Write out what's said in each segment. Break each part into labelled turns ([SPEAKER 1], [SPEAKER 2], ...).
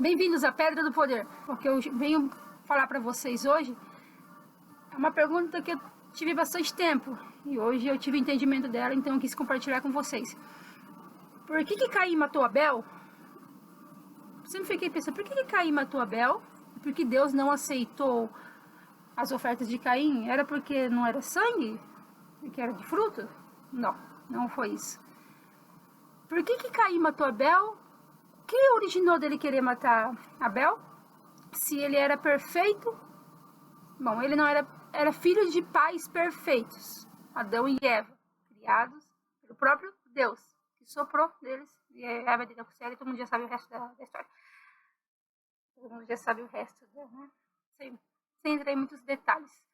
[SPEAKER 1] Bem-vindos à Pedra do Poder. O que eu venho falar para vocês hoje é uma pergunta que eu tive bastante tempo e hoje eu tive entendimento dela, então eu quis compartilhar com vocês. Por que Caim matou Abel? Sempre fiquei pensando, por que Caim matou Abel? Porque Deus não aceitou as ofertas de Caim? Era porque não era sangue? Porque era de fruto? Não, não foi isso. Por que Caim matou Abel? O que originou dele querer matar Abel? Se ele era perfeito, bom, ele não era filho de pais perfeitos, Adão e Eva, criados pelo próprio Deus, que soprou deles, e Eva deu com e todo mundo já sabe o resto da história. Todo mundo já sabe o resto, né? Sem entrar em muitos detalhes.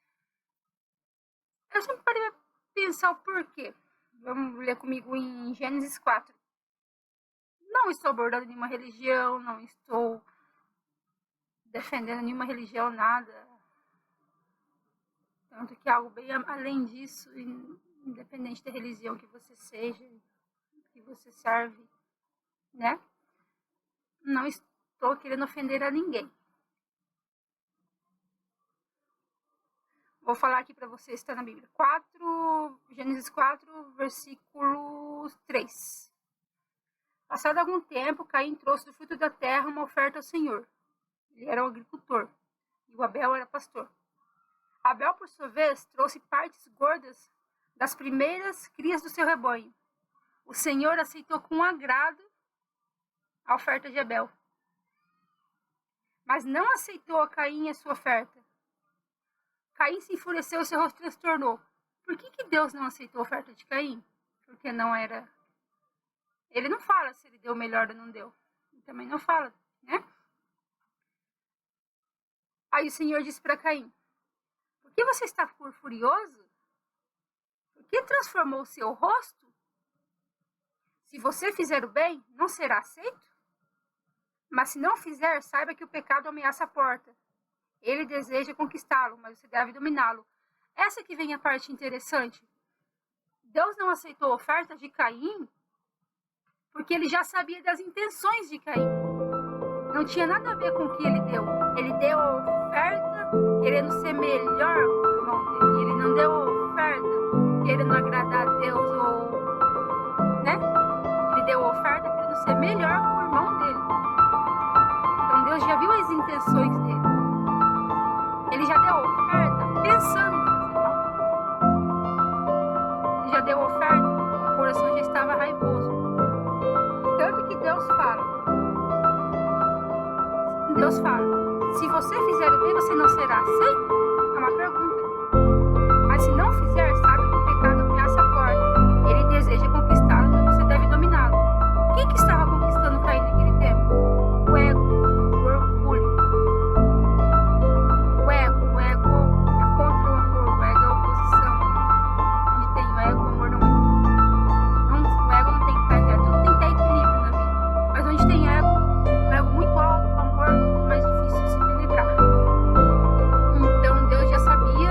[SPEAKER 1] Eu sempre parei para pensar o porquê. Vamos ler comigo em Gênesis 4. Não estou abordando nenhuma religião, não estou defendendo nenhuma religião, nada. Tanto que algo bem além disso, independente da religião que você seja, que você serve, né? Não estou querendo ofender a ninguém. Vou falar aqui para vocês, está na Bíblia. Gênesis 4, versículo 3. Passado algum tempo, Caim trouxe do fruto da terra uma oferta ao Senhor. Ele era um agricultor e o Abel era pastor. Abel, por sua vez, trouxe partes gordas das primeiras crias do seu rebanho. O Senhor aceitou com agrado a oferta de Abel, mas não aceitou a Caim a sua oferta. Caim se enfureceu e seu rosto transtornou. Por que Deus não aceitou a oferta de Caim? Porque não era... Ele não fala se ele deu melhor ou não deu. Ele também não fala, né? Aí o Senhor disse para Caim: por que você está furioso? Por que transformou o seu rosto? Se você fizer o bem, não será aceito? Mas se não fizer, saiba que o pecado ameaça a porta. Ele deseja conquistá-lo, mas você deve dominá-lo. Essa que vem a parte interessante. Deus não aceitou a oferta de Caim porque ele já sabia das intenções de Caim. Não tinha nada a ver com o que ele deu. Ele deu a oferta querendo ser melhor que o irmão dele. Ele não deu a oferta querendo agradar a Deus ou... né? Ele deu a oferta querendo ser melhor que o irmão dele. Então Deus já viu as intenções dele. Ele já deu a oferta pensando em fazer mal. Ele já deu a oferta, o coração já estava raivoso. Tanto que Deus fala, se você fizer o bem, você não será aceito? É uma pergunta. Mas se não fizer, sabe que o pecado ameaça a porta. Ele deseja conquistá-lo, mas você deve dominá-lo. O que estava conquistando Caim naquele tempo? O ego, o orgulho. O ego é contra o amor, o ego é a oposição. Onde tem o ego, o amor não entra. O ego não tem que estar reto, tudo tem que ter equilíbrio na vida. Mas onde tem ego muito alto, o amor é mais difícil de se penetrar. Então Deus já sabia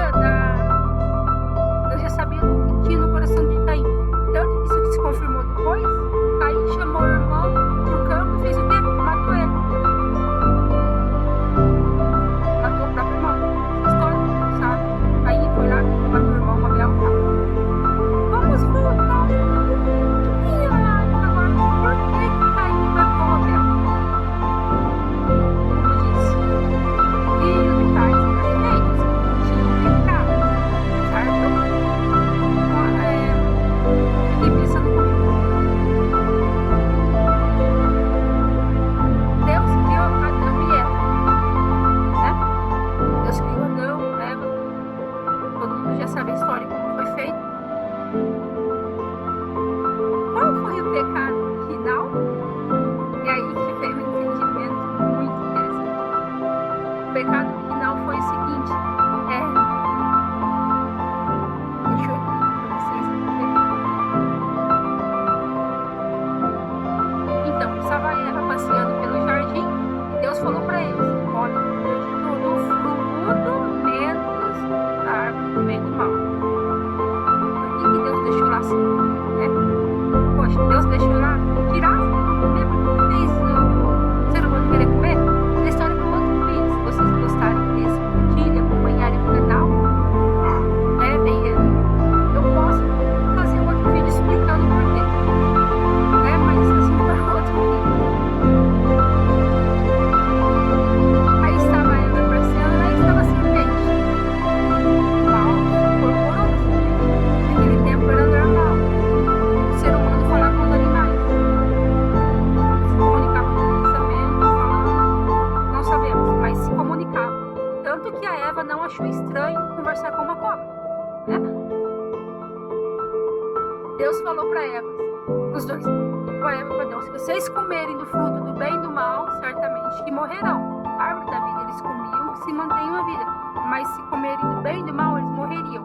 [SPEAKER 1] Deus falou para Eva, os dois, para Eva e para Deus, se vocês comerem do fruto do bem e do mal, certamente que morrerão. A árvore da vida eles comiam, que se mantenham a vida, mas se comerem do bem e do mal, eles morreriam.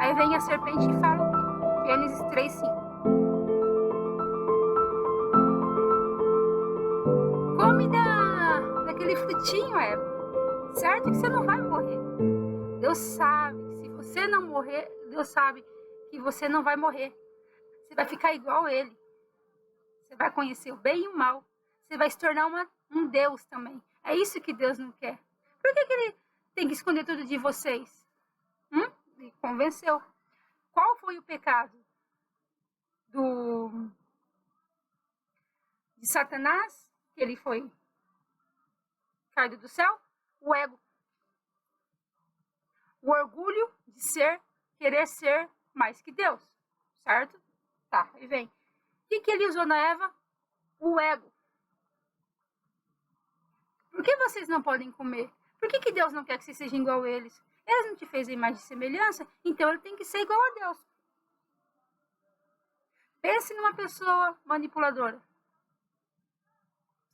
[SPEAKER 1] Aí vem a serpente e fala o quê? Gênesis 3:5. Come daquele frutinho, Eva. Certo que você não vai morrer. Deus sabe que se você não morrer, Deus sabe que você não vai morrer. Você vai ficar igual a ele. Você vai conhecer o bem e o mal. Você vai se tornar um Deus também. É isso que Deus não quer. Por que ele tem que esconder tudo de vocês? Ele convenceu. Qual foi o pecado de Satanás? Que ele foi caído do céu? O ego. O orgulho de querer ser mais que Deus. Certo? Tá, aí vem. O que ele usou na Eva? O ego. Por que vocês não podem comer? Por que Deus não quer que vocês sejam igual a eles? Eles não te fez a imagem e semelhança, então ele tem que ser igual a Deus. Pense numa pessoa manipuladora.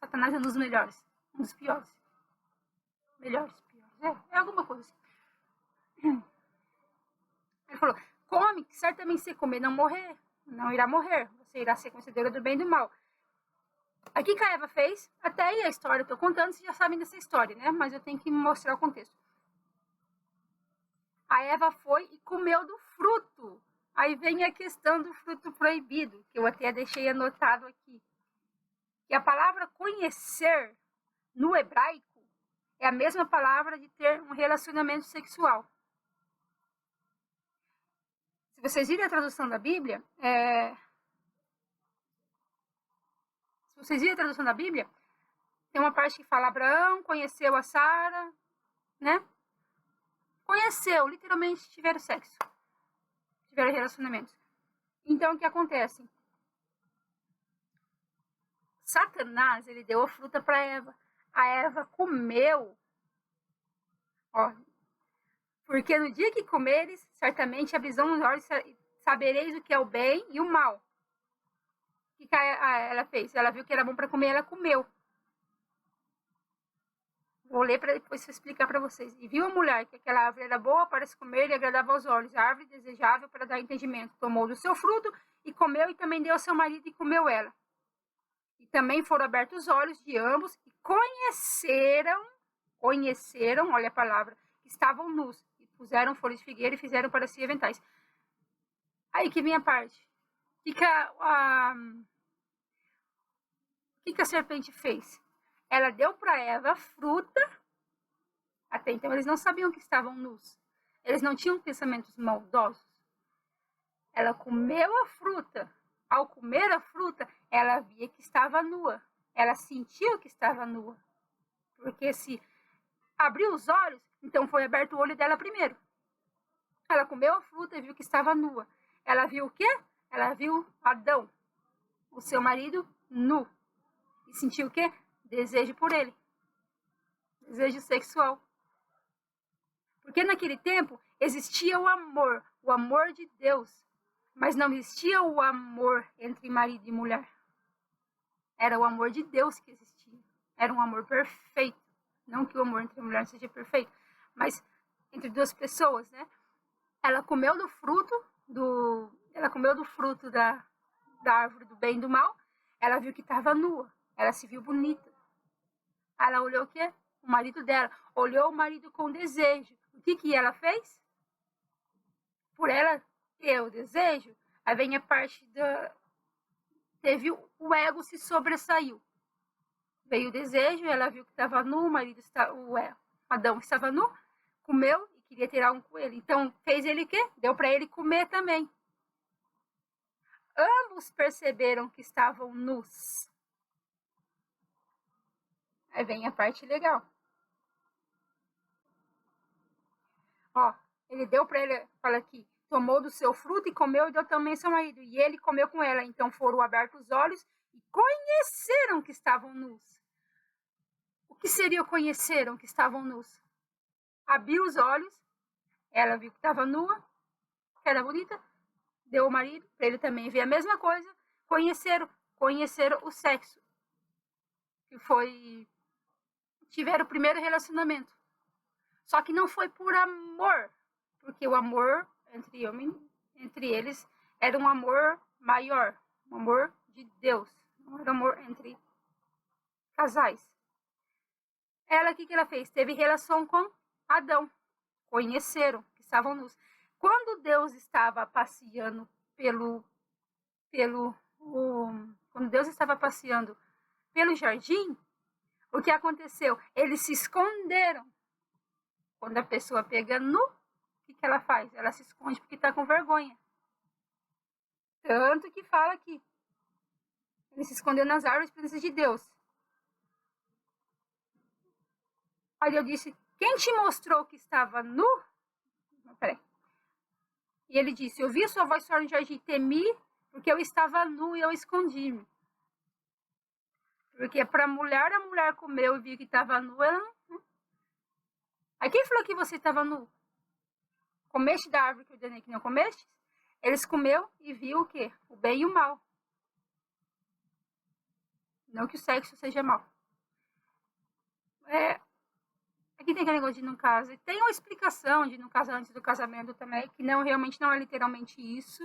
[SPEAKER 1] Satanás é um dos melhores, um dos piores. Melhores, piores. É alguma coisa assim. Ele falou, come, que certamente se comer não morrer, não irá morrer. Você irá ser conhecedora do bem e do mal. Aqui que a Eva fez, até aí a história, eu tô contando, vocês já sabem dessa história, né? Mas eu tenho que mostrar o contexto. A Eva foi e comeu do fruto. Aí vem a questão do fruto proibido, que eu até deixei anotado aqui. Que a palavra conhecer, no hebraico, é a mesma palavra de ter um relacionamento sexual. Se vocês virem a tradução da Bíblia, tem uma parte que fala Abraão conheceu a Sara, né? Conheceu, literalmente tiveram sexo. Tiveram relacionamentos. Então, o que acontece? Satanás, ele deu a fruta para Eva. A Eva comeu. Ó, porque no dia que comeres, certamente abrirão os olhos, sabereis o que é o bem e o mal. O que ela fez? Ela viu que era bom para comer, ela comeu. Vou ler para depois explicar para vocês. E viu a mulher que aquela árvore era boa para se comer e agradava aos olhos, a árvore desejável para dar entendimento. Tomou do seu fruto e comeu, e também deu ao seu marido e comeu ela. E também foram abertos os olhos de ambos e conheceram, olha a palavra, que estavam nus. E puseram folhas de figueira e fizeram para si aventais. Aí que vem a parte. O que a serpente fez? Ela deu para Eva a fruta. Até então eles não sabiam que estavam nus. Eles não tinham pensamentos maldosos. Ela comeu a fruta. Ao comer a fruta, ela via que estava nua. Ela sentiu que estava nua. Porque se abriu os olhos, então foi aberto o olho dela primeiro. Ela comeu a fruta e viu que estava nua. Ela viu o quê? Ela viu Adão, o seu marido, nu. E sentiu o quê? Desejo por ele. Desejo sexual. Porque naquele tempo existia o amor de Deus. Mas não existia o amor entre marido e mulher. Era o amor de Deus que existia. Era um amor perfeito. Não que o amor entre mulher seja perfeito, mas entre duas pessoas, né? Ela comeu do fruto da árvore do bem e do mal. Ela viu que estava nua. Ela se viu bonita. Ela olhou o quê? O marido dela. Olhou o marido com desejo. O que ela fez? Por ela ter o desejo, aí vem a parte teve o ego se sobressaiu. Veio o desejo, ela viu que estava nu, Adão estava nu, comeu e queria ter algo com ele. Então, fez ele o quê? Deu para ele comer também. Ambos perceberam que estavam nus. Aí vem a parte legal. Ó, ele deu para ele, fala aqui, tomou do seu fruto e comeu e deu também ao seu marido. E ele comeu com ela. Então foram abertos os olhos e conheceram que estavam nus. O que seria conheceram que estavam nus? Abriu os olhos, ela viu que estava nua, que era bonita, deu o marido, para ele também ver a mesma coisa, conheceram o sexo, que foi, tiveram o primeiro relacionamento. Só que não foi por amor, porque o amor entre eles, era um amor maior, um amor de Deus, não era amor entre casais. Ela, o que ela fez? Teve relação com Adão, conheceram, que estavam nus. Quando Deus estava passeando quando Deus estava passeando pelo jardim, o que aconteceu? Eles se esconderam. Quando a pessoa pega nu, o que ela faz? Ela se esconde porque está com vergonha. Tanto que fala aqui. Ele se escondeu nas árvores da presença de Deus. Aí eu disse, quem te mostrou que estava nu? Não, peraí. E ele disse, eu vi sua voz no jardim, temi, porque eu estava nu e eu escondi-me. Porque para a mulher comeu e viu que estava nu, ela não... Aí quem falou que você estava nu? Comeste da árvore que eu ordenei que não comeste? Eles comeu e viu o quê? O bem e o mal. Não que o sexo seja mal. Aqui tem aquele negócio de não casar. Tem uma explicação de não casar antes do casamento também, que realmente não é literalmente isso.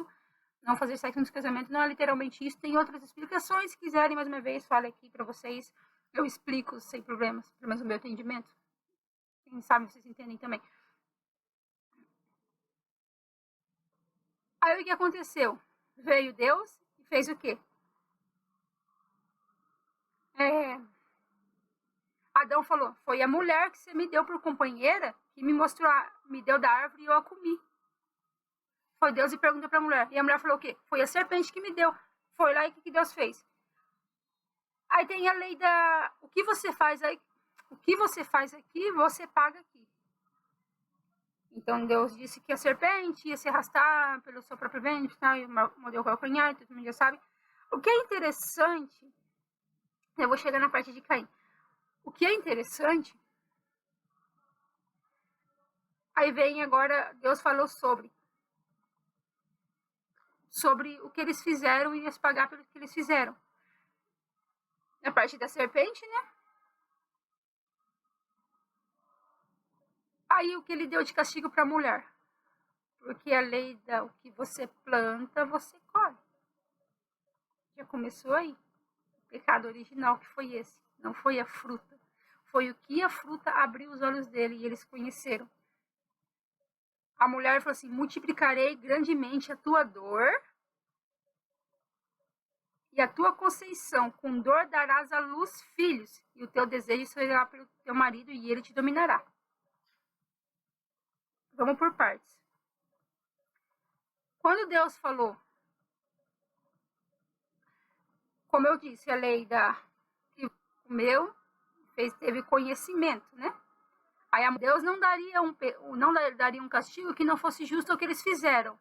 [SPEAKER 1] Não fazer sexo antes do casamento não é literalmente isso. Tem outras explicações. Se quiserem, mais uma vez, fale aqui pra vocês. Eu explico sem problemas, pelo menos o meu entendimento. Quem sabe vocês entendem também. Aí o que aconteceu? Veio Deus e fez o quê? Adão falou, foi a mulher que você me deu por companheira que me deu da árvore e eu a comi. Foi Deus e perguntou para a mulher. E a mulher falou o quê? Foi a serpente que me deu. Foi lá e o que Deus fez? Aí tem a lei da... O que você faz aqui, você paga aqui. Então Deus disse que a serpente ia se arrastar pelo seu próprio ventre, e mordeu o calcanhar, todo mundo já sabe. O que é interessante, eu vou chegar na parte de Caim. O que é interessante, aí vem agora, Deus falou sobre o que eles fizeram e ia se pagar pelo que eles fizeram. Na parte da serpente, né? Aí o que ele deu de castigo para a mulher? Porque a lei da o que você planta, você colhe. Já começou aí. O pecado original que foi esse. Não foi a fruta. Foi o que a fruta abriu os olhos dele e eles conheceram. A mulher falou assim, multiplicarei grandemente a tua dor e a tua conceição. Com dor darás à luz filhos e o teu desejo será pelo teu marido e ele te dominará. Vamos por partes. Quando Deus falou, como eu disse, a lei da que comeu, teve conhecimento, né? Aí Deus não daria um castigo que não fosse justo ao que eles fizeram.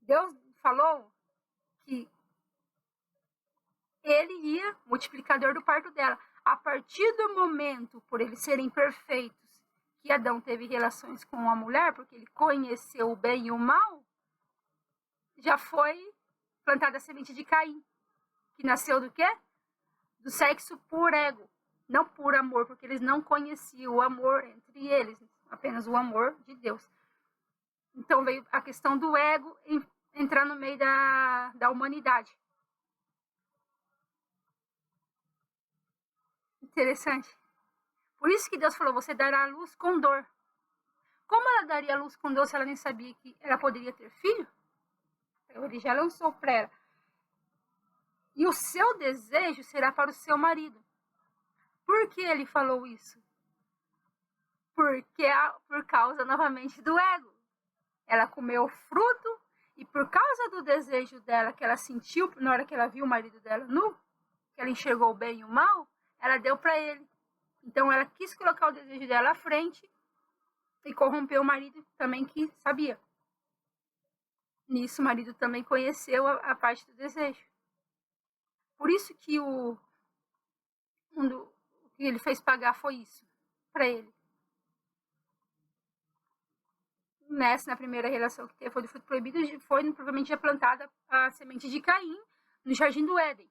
[SPEAKER 1] Deus falou que ele ia multiplicador do parto dela. A partir do momento, por eles serem perfeitos, que Adão teve relações com a mulher, porque ele conheceu o bem e o mal, já foi plantada a semente de Caim, que nasceu do quê? Do sexo por ego, não por amor, porque eles não conheciam o amor entre eles, apenas o amor de Deus. Então veio a questão do ego entrar no meio da humanidade. Interessante. Por isso que Deus falou, você dará a luz com dor. Como ela daria a luz com dor se ela nem sabia que ela poderia ter filho? Ele já lançou para ela. E o seu desejo será para o seu marido. Por que ele falou isso? Por causa, novamente, do ego. Ela comeu o fruto e por causa do desejo dela que ela sentiu na hora que ela viu o marido dela nu, que ela enxergou o bem e o mal, ela deu para ele. Então ela quis colocar o desejo dela à frente e corrompeu o marido também que sabia. Nisso o marido também conheceu a parte do desejo. Por isso que o que ele fez pagar foi isso para ele. na primeira relação que teve, foi do fruto proibido, foi provavelmente já plantada a semente de Caim no jardim do Éden,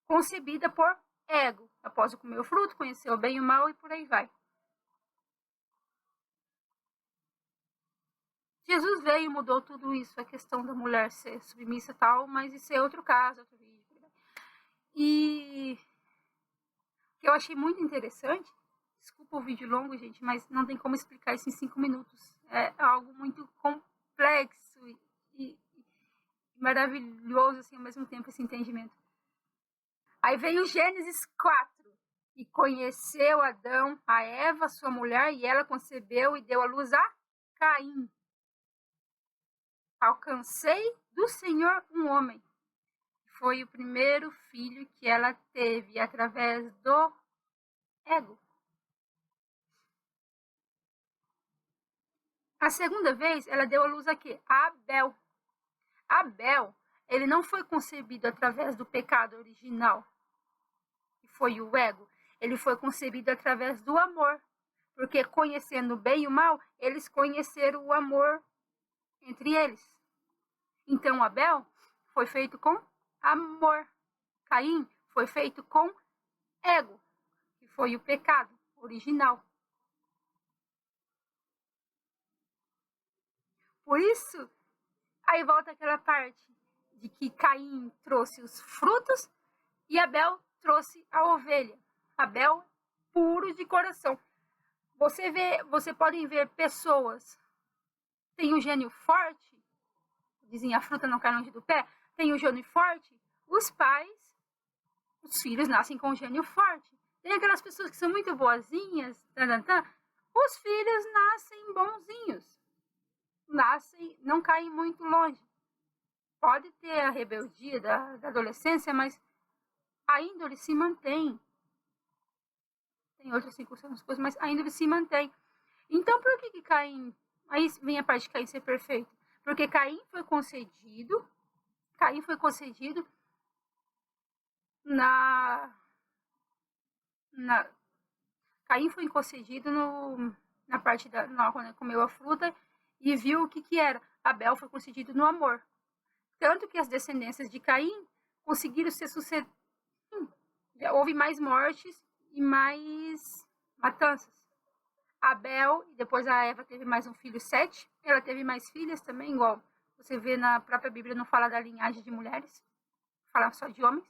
[SPEAKER 1] concebida por ego. Após comer o fruto, conheceu o bem e o mal e por aí vai. Jesus veio e mudou tudo isso, a questão da mulher ser submissa e tal, mas isso é outro caso, outro vídeo. E o que eu achei muito interessante, desculpa o vídeo longo, gente, mas não tem como explicar isso em 5 minutos. É algo muito complexo e maravilhoso, assim, ao mesmo tempo, esse entendimento. Aí veio Gênesis 4. E conheceu Adão, a Eva, sua mulher, e ela concebeu e deu à luz a Caim. Alcancei do Senhor um homem. Foi o primeiro filho que ela teve através do ego. A segunda vez, ela deu à luz a quê? A Abel. Abel, ele não foi concebido através do pecado original, que foi o ego. Ele foi concebido através do amor. Porque conhecendo o bem e o mal, eles conheceram o amor entre eles. Então, Abel foi feito com amor. Caim foi feito com ego, que foi o pecado original. Por isso, aí volta aquela parte de que Caim trouxe os frutos e Abel trouxe a ovelha. Abel puro de coração. Você podem ver pessoas tem um gênio forte, dizem a fruta não cai longe do pé, tem um gênio forte, os filhos nascem com um gênio forte. Tem aquelas pessoas que são muito boazinhas, os filhos nascem bonzinhos, não caem muito longe. Pode ter a rebeldia da adolescência, mas a índole se mantém. Tem outras circunstâncias, mas a índole se mantém. Então, por que Caim... Aí vem a parte de Caim ser perfeito. Porque Caim foi concedido na parte quando comeu a fruta e viu o que era. Abel foi concedido no amor. Tanto que as descendências de Caim conseguiram ser sucedidas. Houve mais mortes e mais matanças. Abel, e depois a Eva teve mais um filho, Sete. Ela teve mais filhas também, igual você vê na própria Bíblia, não fala da linhagem de mulheres, fala só de homens.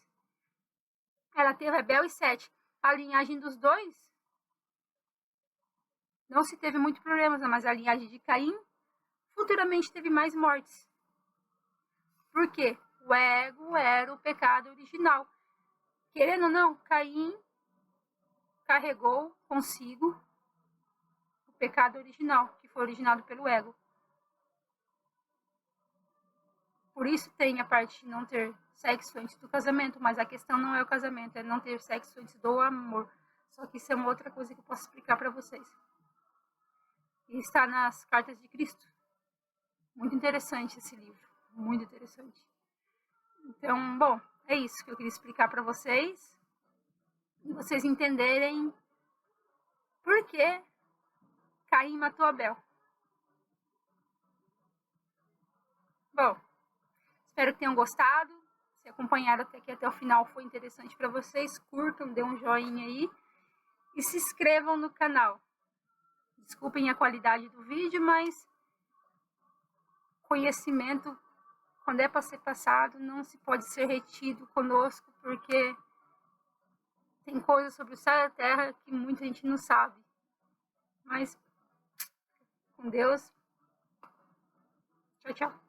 [SPEAKER 1] Ela teve Abel e Sete. A linhagem dos dois não se teve muitos problemas, mas a linhagem de Caim futuramente teve mais mortes. Por quê? O ego era o pecado original. Querendo ou não, Caim carregou consigo o pecado original, que foi originado pelo ego. Por isso tem a parte de não ter sexo antes do casamento, mas a questão não é o casamento, é não ter sexo antes do amor. Só que isso é uma outra coisa que eu posso explicar para vocês. E está nas Cartas de Cristo. Muito interessante esse livro, muito interessante. Então, bom, é isso que eu queria explicar para vocês. E vocês entenderem por que Caim matou Abel. Bom, espero que tenham gostado. Se acompanharam até aqui até o final foi interessante para vocês, curtam, dê um joinha aí e se inscrevam no canal. Desculpem a qualidade do vídeo, mas conhecimento, quando é para ser passado, não se pode ser retido conosco, porque tem coisas sobre o céu e a terra que muita gente não sabe. Mas, com Deus, tchau, tchau.